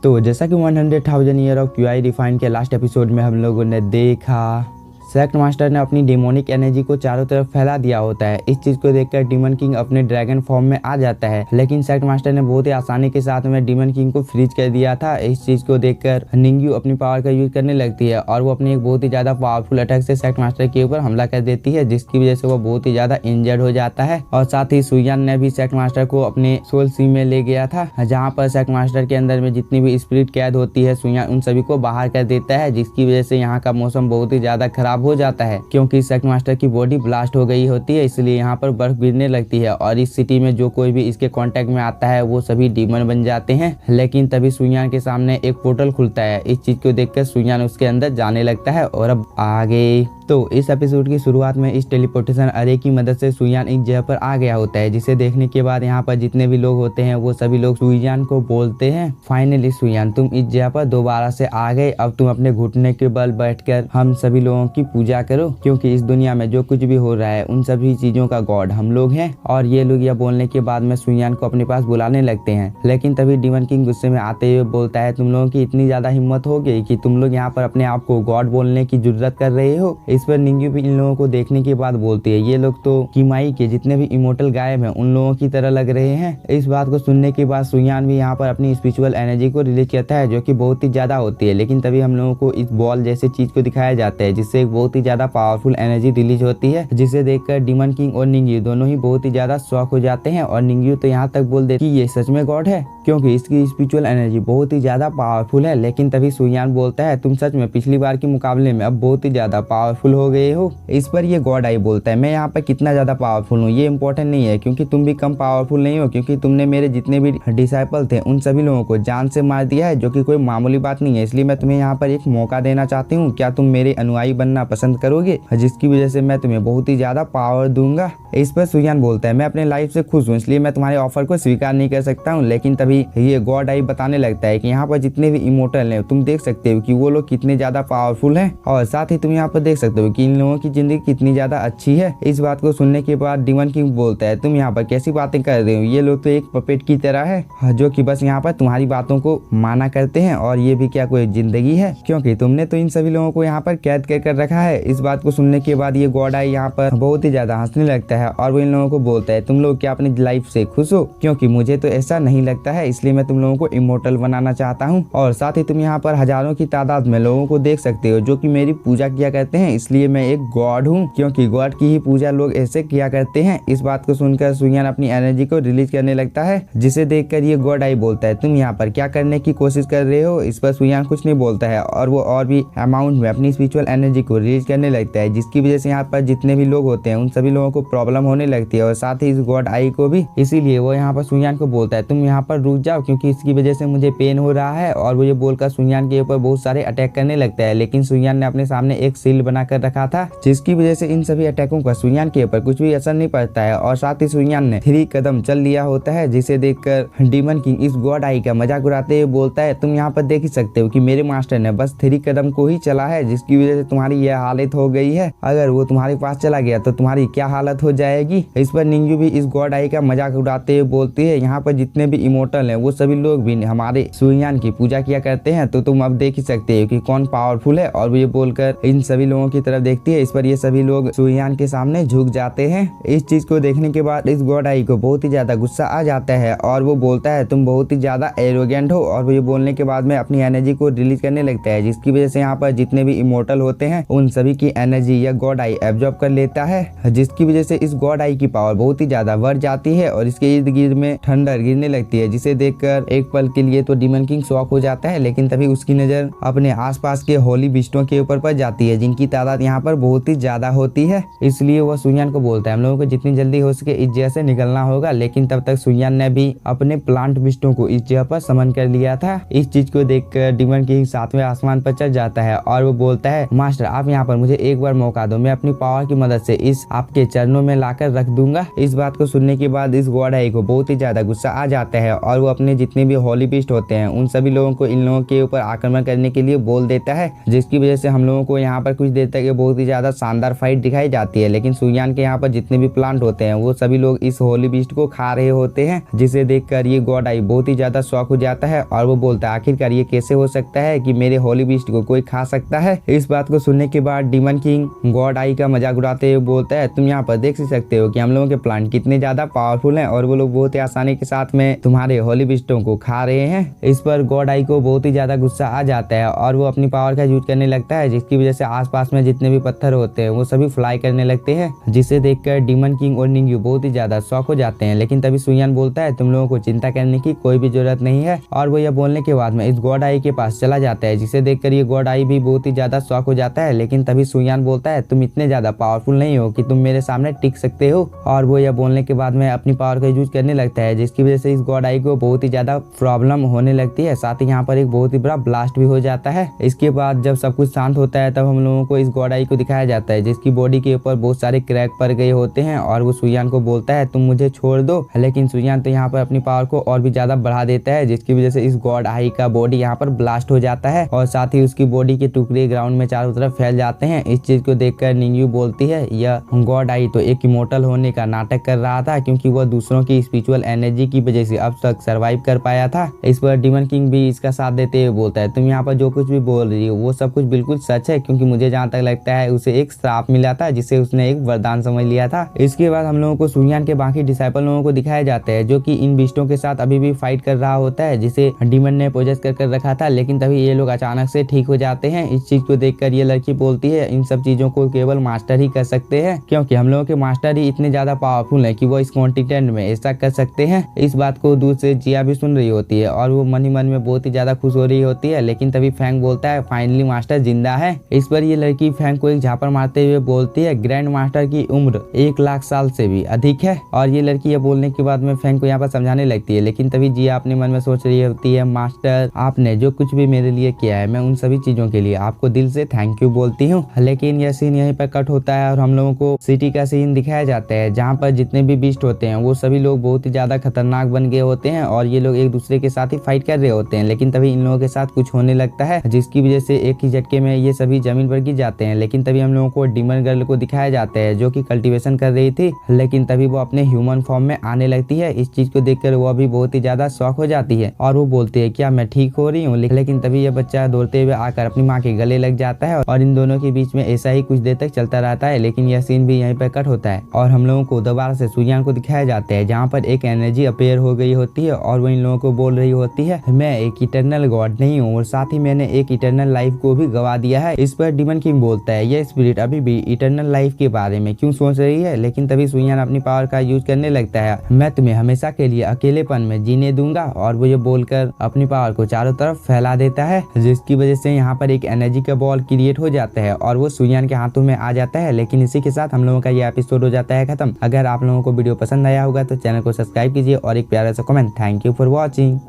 तो जैसा कि 100,000 ईयर ऑफ क्यूआई रिफाइन के लास्ट एपिसोड में हम लोगों ने देखा, सेक्ट मास्टर ने अपनी डेमोनिक एनर्जी को चारों तरफ फैला दिया होता है। इस चीज को देखकर डीमन किंग अपने ड्रैगन फॉर्म में आ जाता है, लेकिन सेक्ट मास्टर ने बहुत ही आसानी के साथ में डीमन किंग को फ्रीज कर दिया था। इस चीज को देखकर निंग्यू अपनी पावर का यूज करने लगती है और वो अपनी एक बहुत ही ज्यादा पावरफुल अटैक से सेक्ट मास्टर के ऊपर हमला कर देती है, जिसकी वजह से वो बहुत ही ज्यादा इंजर्ड हो जाता है। और साथ ही सुयान ने भी सेक्ट मास्टर को अपने सोल सी में ले गया था, जहाँ पर सेक्ट मास्टर के अंदर में जितनी भी स्पिरिट कैद होती है, सुयान उन सभी को बाहर कर देता है, जिसकी वजह से यहाँ का मौसम बहुत ही ज्यादा खराब हो जाता है, क्योंकि सेक्ट मास्टर की बॉडी ब्लास्ट हो गई होती है। इसलिए यहाँ पर बर्फ गिरने लगती है और इस सिटी में जो कोई भी इसके कांटेक्ट में आता है वो सभी डीमन बन जाते हैं। लेकिन तभी सुयान के सामने एक पोर्टल खुलता है। इस चीज को देखकर सुयान उसके अंदर जाने लगता है। और अब आगे तो इस एपिसोड की शुरुआत में इस टेलीपोर्टेशन अरे की मदद से सुयान एक जगह पर आ गया होता है, जिसे देखने के बाद यहाँ पर जितने भी लोग होते हैं वो सभी लोग सुयान को बोलते हैं, फाइनली सुयान तुम इस जगह पर दोबारा से आ गए। अब तुम अपने घुटने के बल बैठकर हम सभी लोगों की पूजा करो, क्योंकि इस दुनिया में जो कुछ भी हो रहा है उन सभी चीजों का गॉड हम लोग हैं। और ये लोग यह बोलने के बाद में सुयान को अपने पास बुलाने लगते हैं। लेकिन तभी डीमन किंग गुस्से में आते हुए बोलता है, तुम लोगों की इतनी ज्यादा हिम्मत हो गई कि तुम लोग यहाँ पर अपने आप को गॉड बोलने की जरूरत कर रहे हो। इस पर निंग्यू भी इन लोगों को देखने के बाद बोलती है, ये लोग तो किमाई के जितने भी इमोर्टल गायब हैं उन लोगों की तरह लग रहे हैं। इस बात को सुनने के बाद सुयान भी यहाँ पर अपनी स्पिरिचुअल एनर्जी को रिलीज करता है, जो कि बहुत ही ज्यादा होती है। लेकिन तभी हम लोगों को इस बॉल जैसे चीज को दिखाया जाता है, जिससे एक बहुत ही ज्यादा पावरफुल एनर्जी रिलीज होती है, जिसे देखकर डीमन किंग और निंग्यू दोनों ही बहुत ही ज्यादा शॉक हो जाते हैं। और निंग्यू तो यहाँ तक बोल दे कि ये सच में गॉड है, क्योंकि इसकी स्पिरिचुअल एनर्जी बहुत ही ज्यादा पावरफुल है। लेकिन तभी सुयान बोलता है, तुम सच में पिछली बार के मुकाबले में अब बहुत ही ज्यादा पावरफुल हो गए हो। इस पर ये गॉड आई बोलता है, मैं यहाँ पर कितना ज्यादा पावरफुल हूँ ये इंपॉर्टेंट नहीं है, क्योंकि तुम भी कम पावरफुल नहीं हो, क्योंकि तुमने मेरे जितने भी डिसाइपल थे उन सभी लोगों को जान से मार दिया है, जो कि कोई मामूली बात नहीं है। इसलिए मैं तुम्हें यहाँ पर एक मौका देना चाहती हूँ, क्या तुम मेरे अनुयायी बनना पसंद करोगे, जिसकी वजह से मैं तुम्हें बहुत ही ज्यादा पावर दूंगा। इस पर सुयान बोलता है, मैं अपने लाइफ से खुश हूँ, इसलिए मैं तुम्हारे ऑफर को स्वीकार नहीं कर सकता हूँ। लेकिन तभी ये गॉड आई बताने लगता है कि यहाँ पर जितने भी इमोर्टल हैं तुम देख सकते हो कि वो लोग कितने ज्यादा पावरफुल हैं, और साथ ही तुम यहाँ पर देख सकते हो कि इन लोगों की जिंदगी कितनी ज्यादा अच्छी है। इस बात को सुनने के बाद डीमन किंग बोलता है, तुम यहाँ पर कैसी बातें कर रहे हो, ये लोग तो एक पपेट की तरह है, जो कि बस यहाँ पर तुम्हारी बातों को माना करते हैं, और ये भी क्या कोई जिंदगी है, क्योंकि तुमने तो इन सभी लोगों को यहाँ पर कैद कर रखा है। इस बात को सुनने के बाद ये गॉड आई यहाँ पर बहुत ही ज्यादा हंसने लगता है और वो इन लोगों को बोलता है, तुम लोग क्या अपनी लाइफ से खुश हो, क्योंकि मुझे तो ऐसा नहीं लगता है, इसलिए मैं तुम लोगों को इमोर्टल बनाना चाहता हूँ। और साथ ही तुम यहाँ पर हजारों की तादाद में लोगों को देख सकते हो जो कि मेरी पूजा किया करते हैं, इसलिए मैं एक गॉड हूँ, क्योंकि गॉड की ही पूजा लोग ऐसे किया करते हैं। इस बात को सुनकर सुयान अपनी एनर्जी को रिलीज करने लगता है, जिसे देखकर ये गॉड आई बोलता है, तुम यहाँ पर क्या करने की कोशिश कर रहे हो। इस पर सुयान कुछ नहीं बोलता है और वो और भी अमाउंट में अपनी स्पिरिचुअल एनर्जी को रिलीज करने लगता है, जिसकी वजह से यहाँ पर जितने भी लोग होते हैं उन सभी लोगों को प्रॉब्लम होने लगती है, और साथ ही इस गॉड आई को भी। इसीलिए वो यहाँ पर सुयान को बोलता है, तुम यहाँ पर रुक जाओ, क्योंकि इसकी वजह से मुझे पेन हो रहा है। और वो ये बोलकर सुयान के ऊपर बहुत सारे अटैक करने लगता है, लेकिन सुयान ने अपने सामने एक शील्ड बनाकर रखा था, जिसकी वजह से इन सभी अटैकों का सुयान के ऊपर कुछ भी असर नहीं पड़ता है। और साथ ही सुयान ने 3 कदम चल लिया होता है, जिसे देखकर डीमन किंग इस गॉड आई का मजाक उड़ाते हुए बोलता है, तुम यहाँ पर देख ही सकते हो कि मेरे मास्टर ने बस 3 कदम को ही चला है, जिसकी वजह से तुम्हारी यह हालत हो गई है। अगर वो तुम्हारे पास चला गया तो तुम्हारी क्या हालत हो जाएगी। इस पर निंग्यू भी इस गॉड आई का मजाक उड़ाते हुए बोलती है, यहाँ पर जितने भी इमोर्टल हैं वो सभी लोग भी हमारे सुयान की पूजा किया करते हैं, तो तुम अब देख ही सकते हो कि कौन पावरफुल है। और वो ये बोलकर इन सभी लोगों की तरफ देखती है। इस पर ये सभी लोग सुयान के सामने झुक जाते हैं। इस चीज को देखने के बाद इस गॉड आई को बहुत ही ज्यादा गुस्सा आ जाता है और वो बोलता है, तुम बहुत ही ज्यादा एरोगेंट हो। और वो ये बोलने के बाद में अपनी एनर्जी को रिलीज करने लगता है, जिसकी वजह से यहाँ पर जितने भी इमोर्टल होते हैं उन सभी की एनर्जी यह गॉड आई एब्जॉर्ब कर लेता है, जिसकी वजह से इस गॉड आई की पावर बहुत ही ज्यादा बढ़ जाती है और इसके इर्द गिर्द में ठंडर गिरने लगती है, जिसे देखकर एक पल के लिए तो डीमन किंग शॉक हो जाता है। लेकिन तभी उसकी नजर अपने आसपास के होली बिस्टों के ऊपर पड़ जाती है, जिनकी तादाद यहाँ पर बहुत ही ज्यादा होती है। इसलिए वह सुयान को बोलता है, हम लोगों को जितनी जल्दी हो सके इस जगह से निकलना होगा। लेकिन तब तक सुयान ने भी अपने प्लांट बिस्टों को इस जगह पर समन कर लिया था। इस चीज को देखकर डीमन किंग 7वें आसमान पर चढ़ जाता है और वो बोलता है, मास्टर आप यहाँ पर मुझे एक बार मौका दो, मैं अपनी पावर की मदद से इस आपके चरणों में लाकर रख दूंगा। इस बात को सुनने के बाद इस गॉड आई को बहुत ही ज्यादा गुस्सा आ जाता है और वो अपने जितने भी होली बिस्ट होते हैं उन सभी लोगों को इन लोगों के ऊपर आक्रमण करने के लिए बोल देता है, जिसकी वजह से हम लोगों को यहाँ पर कुछ देर तक ये बहुत ही ज्यादा शानदार फाइट दिखाई जाती है, लेकिन सुयान के यहाँ पर जितने भी प्लांट होते हैं वो सभी लोग इस होली बीस्ट को खा रहे होते हैं, जिसे देखकर ये गॉड आई बहुत ही ज्यादा शॉक हो जाता है और वो बोलता है आखिरकार ये कैसे हो सकता है कि मेरे होली बीस्ट को कोई खा सकता है। इस बात को सुनने के बाद डीमन किंग गॉड आई का मजाक उड़ाते हुए बोलता है तुम यहाँ पर देख सकते हो कि हम लोगों के प्लांट कितने ज्यादा पावरफुल हैं और वो लोग बहुत ही आसानी के साथ में तुम्हारे होली बीस्टों को खा रहे हैं। इस पर गॉड आई को बहुत ही ज्यादा गुस्सा आ जाता है और वो अपनी पावर का यूज करने लगता है, जिसकी वजह से आसपास में जितने भी पत्थर होते हैं वो सभी फ्लाई करने लगते हैं, जिसे देखकर डीमन किंग और निंग्यू बहुत ही ज्यादा शॉक हो जाते हैं। लेकिन तभी सुयान बोलता है तुम लोगों को चिंता करने की कोई भी जरूरत नहीं है, और वो यह बोलने के बाद में इस गॉड आई के पास चला जाता है, जिसे देखकर ये गॉड आई भी बहुत ही ज्यादा शॉक हो जाता है। लेकिन तभी सुयान बोलता है तुम इतने ज्यादा पावरफुल नहीं हो कि तुम मेरे सामने टिक सकते हो, और वो यह बोलने के बाद में अपनी पावर का यूज करने लगता है, जिसकी वजह से इस गॉड आई को बहुत ही ज्यादा प्रॉब्लम होने लगती है। साथ ही यहाँ पर एक बहुत ही बड़ा ब्लास्ट भी हो जाता है। इसके बाद जब सब कुछ शांत होता है तब हम लोगों को इस गॉड आई को दिखाया जाता है, जिसकी बॉडी के ऊपर बहुत सारे क्रैक पड़ गए होते हैं, और वो सुयान को बोलता है तुम मुझे छोड़ दो। लेकिन सुयान तो यहाँ पर अपनी पावर को और भी ज्यादा बढ़ा देता है, जिसकी वजह से इस गॉड आई का बॉडी यहाँ पर ब्लास्ट हो जाता है और साथ ही उसकी बॉडी के टुकड़े ग्राउंड में चारों तरफ फैल जाते हैं। इस चीज को देखकर निंग्यू बोलती है यह गॉड आई तो एक इमोर्टल होने का नाटक कर रहा था, क्योंकि वह दूसरों की स्पिरिचुअल एनर्जी की वजह से अब तक सरवाइव कर पाया था। इस पर डीमन किंग भी इसका साथ देते हुए बोलता है तुम यहाँ पर जो कुछ भी बोल रही हो वो सब कुछ बिल्कुल सच है, क्योंकि मुझे जहाँ तक लगता है उसे एक श्राप मिला था जिसे उसने एक वरदान समझ लिया था। इसके बाद हम लोगों को सुयान के बाकी डिसाइपल लोगों को दिखाया जाता है, जो कि इन बीस्टों के साथ अभी भी फाइट कर रहा होता है, जिसे डीमन ने पोजेस कर रखा था। लेकिन तभी ये लोग अचानक से ठीक हो जाते हैं। इस चीज को देखकर ये लड़की बोलती है इन सब चीजों को केवल मास्टर ही कर सकते हैं, क्योंकि हम लोगों के मास्टर ही इतने ज्यादा पावरफुल है कि वो इस कॉन्टिनेंट में ऐसा कर सकते हैं। इस बात को दूर से जिया भी सुन रही होती है और वो मन ही मन में बहुत ही ज्यादा खुश हो रही होती है। लेकिन तभी फैंग बोलता है फाइनली मास्टर जिंदा है। इस पर ये लड़की फैंग को एक झापड़ मारते हुए बोलती है ग्रैंड मास्टर की उम्र 1 लाख साल से भी अधिक है, और ये लड़की ये बोलने के बाद में फैंग को यहाँ पर समझाने लगती है। लेकिन तभी जिया अपने मन में सोच रही होती है मास्टर आपने जो कुछ भी मेरे लिए किया है मैं उन सभी चीजों के लिए आपको दिल से थैंक यू बोलती हूँ। लेकिन यह सीन यहीं पर कट होता है और हम लोगों को सिटी का सीन दिखाया जाता है, जहाँ पर जितने भी बीस्ट होते हैं वो सभी लोग बहुत ही ज्यादा खतरनाक बन गए होते हैं और ये लोग एक दूसरे के साथ ही फाइट कर रहे होते हैं। लेकिन तभी इन लोगों के साथ कुछ होने लगता है, जिसकी वजह से एक ही झटके में ये सभी जमीन पर गिर जाते हैं। लेकिन तभी हम लोगों को डीमन गर्ल को दिखाया जाता है, जो कि कल्टीवेशन कर रही थी, लेकिन तभी वो अपने ह्यूमन फॉर्म में आने लगती है। इस चीज को देखकर वो भी बहुत ही ज्यादा शॉक हो जाती है और वो बोलती है क्या मैं ठीक हो रही हूँ। लेकिन तभी ये बच्चा दौड़ते हुए आकर अपनी माँ के गले लग जाता है और इन दोनों के बीच में ऐसा ही कुछ देर तक चलता रहता है। लेकिन यह सीन भी यहीं पर कट होता है और हम लोगों को दोबारा से सुयान को दिखाया जाता है, जहाँ पर एक एनर्जी अपेयर हो गई होती है और वो इन लोगों को बोल रही होती है मैं एक इटर्नल गॉड नहीं हूँ और साथ ही मैंने एक इटर्नल लाइफ को भी गवा दिया है। इस पर डीमन किंग बोलता है यह स्पिरिट अभी भी इटर्नल लाइफ के बारे में क्यों सोच रही है। लेकिन तभी सुयान अपनी पावर का यूज करने लगता है मैं तुम्हें हमेशा के लिए अकेलेपन में जीने दूंगा, और वो ये बोलकर अपनी पावर को चारों तरफ फैला देता है, जिसकी वजह से यहाँ पर एक एनर्जी का बॉल क्रिएट हो जाता है और वो सुयान के हाथों में आ जाता है। लेकिन इसी के साथ हम लोगों का ये एपिसोड हो जाता है खत्म। अगर आप लोगों को वीडियो पसंद आया होगा तो चैनल को सब्सक्राइब कीजिए और एक प्यारा सा comment. Thank you for watching.